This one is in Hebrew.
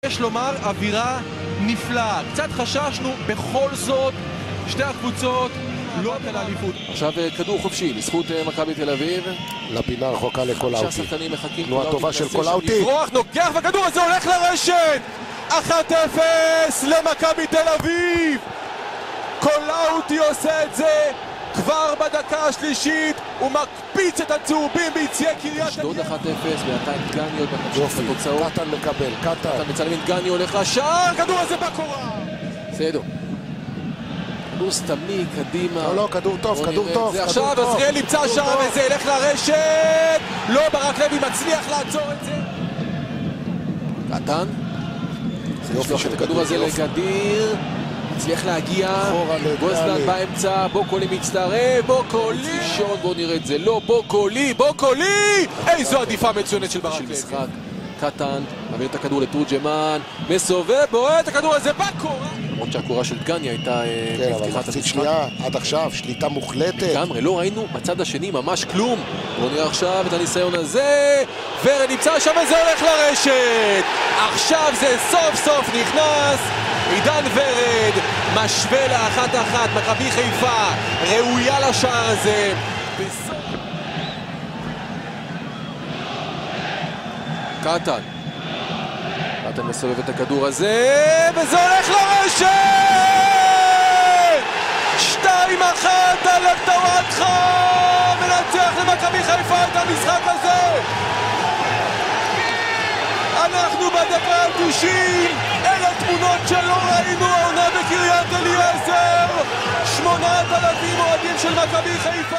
יש לומר, אווירה נפלאה. קצת חששנו, בכל זאת, שתי הקבוצות לא על האליפות. עכשיו כדור חופשי, לזכות מכבי תל אביב. לפינה רחוקה לקולאוטי. 5 שחקנים מחכים. תנועה טובה של קולאוטי. לברוח, נוגח, והכדור הזה הולך לרשת! 1-0 למכבי תל אביב! קולאוטי עושה את זה כבר בדקה השלישית, הוא מקפיץ את הצהובים ביציע קריית אשדוד 1-0, בינתיים גני עוד ממשיך בתוצאות. קטן מקבל, קטן. מצלמים את גני, הולך לשער, הכדור הזה בקורה! בסדר. כדור סתמי, קדימה. לא, כדור טוב, כדור טוב. זה עכשיו, עזריאל נמצא שם וזה ילך לרשת! לא, ברק לוי מצליח לעצור את זה. קטן. לשלוח את הכדור הזה לגדיר. הצליח להגיע, גוזלן באמצע, בוקולי מצטרף, בוקולי! שון, בואו נראה את זה, לא, בוקולי! איזו עדיפה מצוינת של ברק לוי. משחק, קטן, מעביר את הכדור לתורג'מן, מסובב, בועט, הכדור הזה בקורה! למרות שהקורה של דגני הייתה בפתיחת המשחק. שנייה, עד עכשיו, שליטה מוחלטת. לגמרי, לא ראינו בצד השני ממש כלום. בואו נראה עכשיו את הניסיון הזה, ורד נמצא שם וזה הולך לרשת! עכשיו זה סוף סוף נכנס! עידן ורד משווה ל1-1, מכבי חיפה ראויה לשער הזה. קטן מסובב את הכדור הזה וזה הולך לרשת! 2-1 אלף טוואטחה מנצח למכבי חיפה את המשחק הזה. אנחנו בדקה ה-90, אלה תמונות שלא ראינו העונה בקריית אליעזר. 8,000 אוהדים של מכבי חיפה